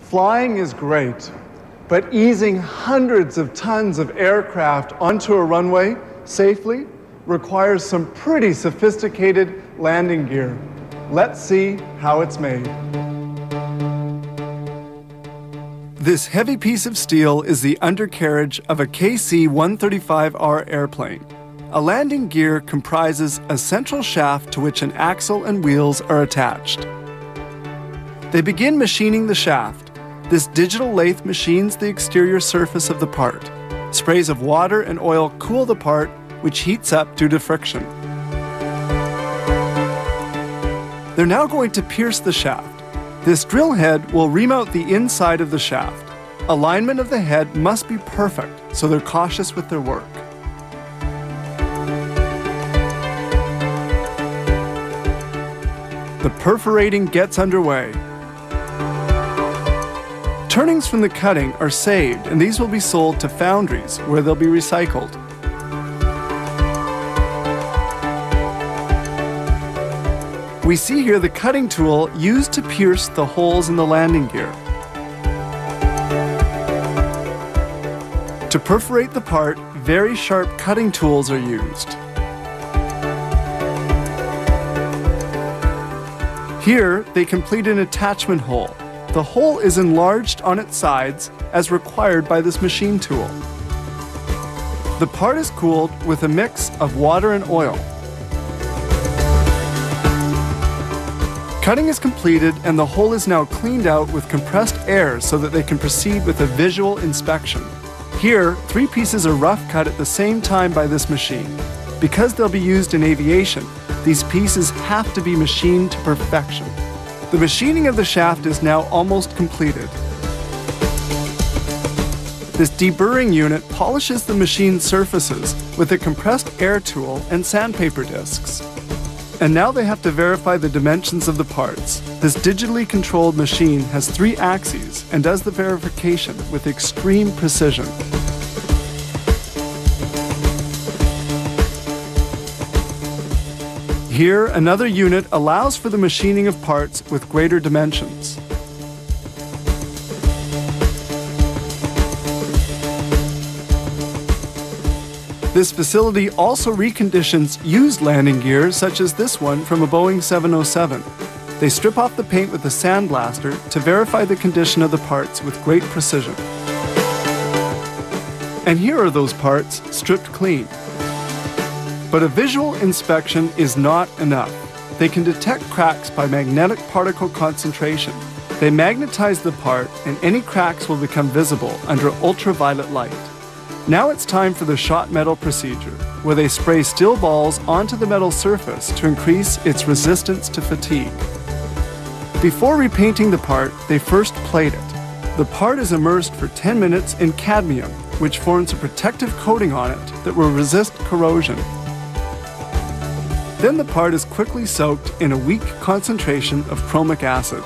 Flying is great, but easing hundreds of tons of aircraft onto a runway safely requires some pretty sophisticated landing gear. Let's see how it's made. This heavy piece of steel is the undercarriage of a KC-135R airplane. A landing gear comprises a central shaft to which an axle and wheels are attached. They begin machining the shaft. This digital lathe machines the exterior surface of the part. Sprays of water and oil cool the part, which heats up due to friction. They're now going to pierce the shaft. This drill head will remount the inside of the shaft. Alignment of the head must be perfect, so they're cautious with their work. The perforating gets underway. Turnings from the cutting are saved, and these will be sold to foundries where they'll be recycled. We see here the cutting tool used to pierce the holes in the landing gear. To perforate the part, very sharp cutting tools are used. Here, they complete an attachment hole. The hole is enlarged on its sides as required by this machine tool. The part is cooled with a mix of water and oil. Cutting is completed and the hole is now cleaned out with compressed air so that they can proceed with a visual inspection. Here, 3 pieces are rough cut at the same time by this machine. Because they'll be used in aviation, these pieces have to be machined to perfection. The machining of the shaft is now almost completed. This deburring unit polishes the machined surfaces with a compressed air tool and sandpaper discs. And now they have to verify the dimensions of the parts. This digitally controlled machine has 3 axes and does the verification with extreme precision. Here, another unit allows for the machining of parts with greater dimensions. This facility also reconditions used landing gear, such as this one from a Boeing 707. They strip off the paint with a sandblaster to verify the condition of the parts with great precision. And here are those parts stripped clean. But a visual inspection is not enough. They can detect cracks by magnetic particle concentration. They magnetize the part and any cracks will become visible under ultraviolet light. Now it's time for the shot metal procedure, where they spray steel balls onto the metal surface to increase its resistance to fatigue. Before repainting the part, they first plate it. The part is immersed for 10 minutes in cadmium, which forms a protective coating on it that will resist corrosion. Then the part is quickly soaked in a weak concentration of chromic acid.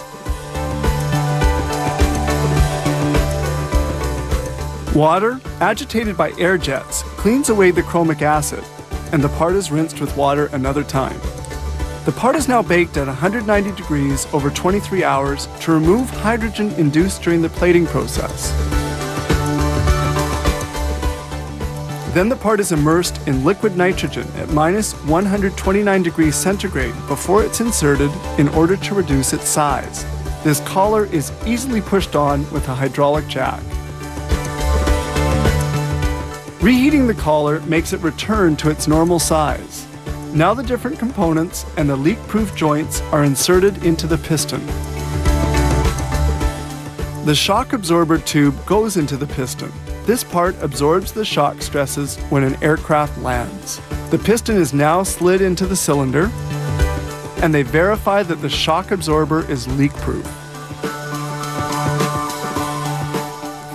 Water, agitated by air jets, cleans away the chromic acid, and the part is rinsed with water another time. The part is now baked at 190 degrees over 23 hours to remove hydrogen induced during the plating process. Then the part is immersed in liquid nitrogen at -129 degrees centigrade before it's inserted in order to reduce its size. This collar is easily pushed on with a hydraulic jack. Reheating the collar makes it return to its normal size. Now the different components and the leak-proof joints are inserted into the piston. The shock absorber tube goes into the piston. This part absorbs the shock stresses when an aircraft lands. The piston is now slid into the cylinder, and they verify that the shock absorber is leak-proof.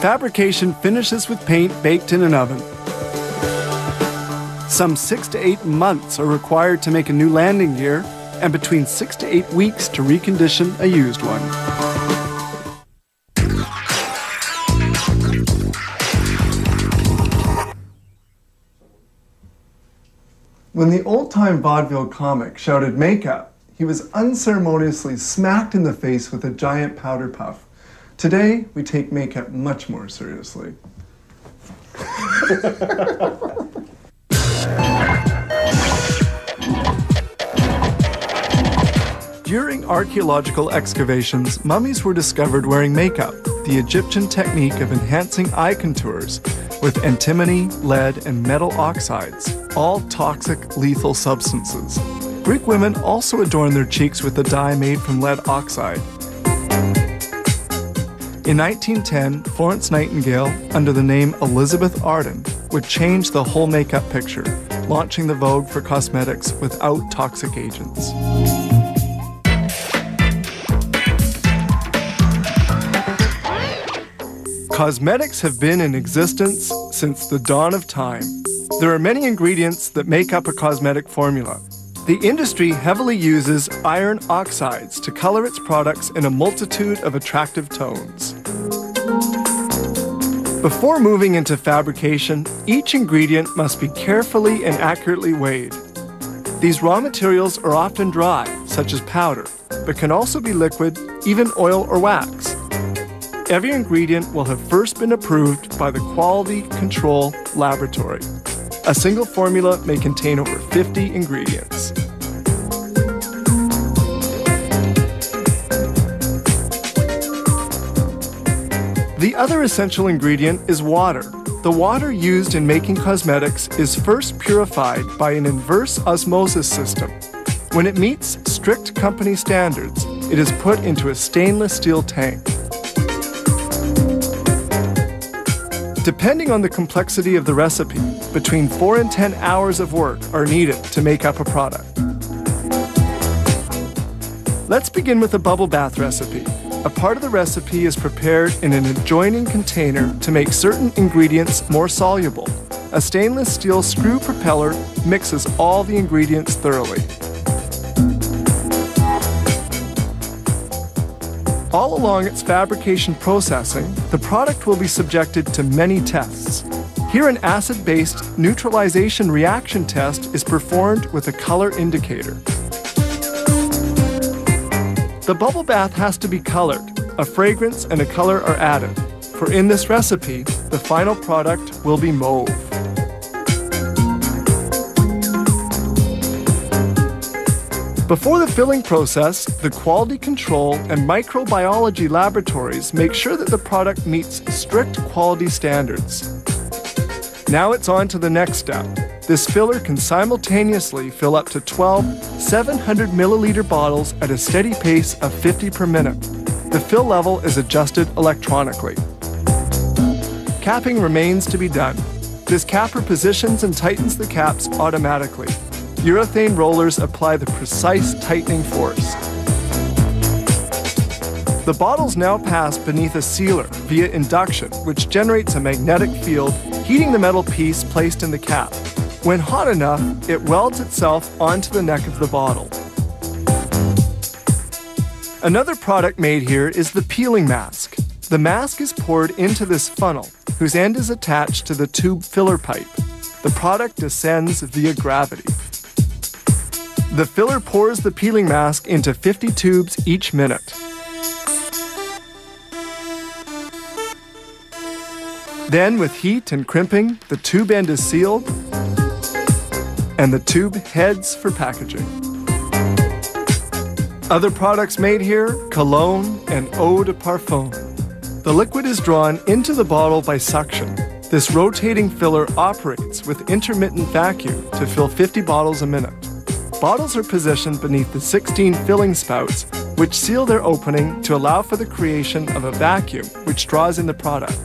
Fabrication finishes with paint baked in an oven. Some 6 to 8 months are required to make a new landing gear, and between 6 to 8 weeks to recondition a used one. When the old-time vaudeville comic shouted "makeup," he was unceremoniously smacked in the face with a giant powder puff. Today, we take makeup much more seriously. During archaeological excavations, mummies were discovered wearing makeup, the Egyptian technique of enhancing eye contours with antimony, lead, and metal oxides, all toxic, lethal substances. Greek women also adorned their cheeks with a dye made from lead oxide. In 1910, Florence Nightingale, under the name Elizabeth Arden, would change the whole makeup picture, launching the vogue for cosmetics without toxic agents. Cosmetics have been in existence since the dawn of time. There are many ingredients that make up a cosmetic formula. The industry heavily uses iron oxides to color its products in a multitude of attractive tones. Before moving into fabrication, each ingredient must be carefully and accurately weighed. These raw materials are often dry, such as powder, but can also be liquid, even oil or wax. Every ingredient will have first been approved by the Quality Control Laboratory. A single formula may contain over 50 ingredients. The other essential ingredient is water. The water used in making cosmetics is first purified by an inverse osmosis system. When it meets strict company standards, it is put into a stainless steel tank. Depending on the complexity of the recipe, between 4 and 10 hours of work are needed to make up a product. Let's begin with a bubble bath recipe. A part of the recipe is prepared in an adjoining container to make certain ingredients more soluble. A stainless steel screw propeller mixes all the ingredients thoroughly. All along its fabrication processing, the product will be subjected to many tests. Here, an acid-based neutralization reaction test is performed with a color indicator. The bubble bath has to be colored. A fragrance and a color are added, for in this recipe, the final product will be mauve. Before the filling process, the quality control and microbiology laboratories make sure that the product meets strict quality standards. Now it's on to the next step. This filler can simultaneously fill up to 12 700 milliliter bottles at a steady pace of 50 per minute. The fill level is adjusted electronically. Capping remains to be done. This capper positions and tightens the caps automatically. Urethane rollers apply the precise tightening force. The bottles now pass beneath a sealer via induction, which generates a magnetic field, heating the metal piece placed in the cap. When hot enough, it welds itself onto the neck of the bottle. Another product made here is the peeling mask. The mask is poured into this funnel, whose end is attached to the tube filler pipe. The product descends via gravity. The filler pours the peeling mask into 50 tubes each minute. Then, with heat and crimping, the tube end is sealed, and the tube heads for packaging. Other products made here, cologne and eau de parfum. The liquid is drawn into the bottle by suction. This rotating filler operates with intermittent vacuum to fill 50 bottles a minute. Bottles are positioned beneath the 16 filling spouts, which seal their opening to allow for the creation of a vacuum which draws in the product.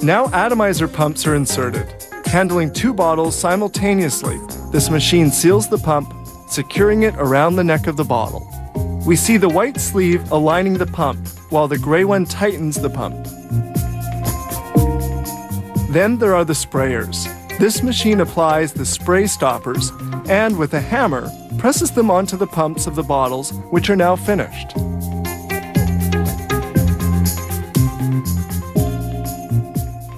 Now atomizer pumps are inserted. Handling 2 bottles simultaneously, this machine seals the pump, securing it around the neck of the bottle. We see the white sleeve aligning the pump, while the gray one tightens the pump. Then there are the sprayers. This machine applies the spray stoppers and, with a hammer, presses them onto the pumps of the bottles, which are now finished.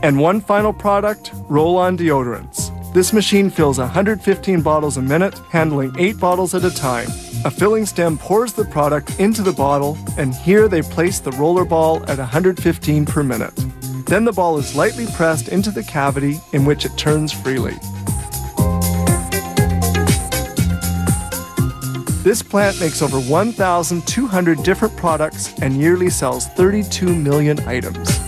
And one final product, roll-on deodorants. This machine fills 115 bottles a minute, handling 8 bottles at a time. A filling stem pours the product into the bottle, and here they place the roller ball at 115 per minute. Then the ball is lightly pressed into the cavity in which it turns freely. This plant makes over 1,200 different products and yearly sells 32 million items.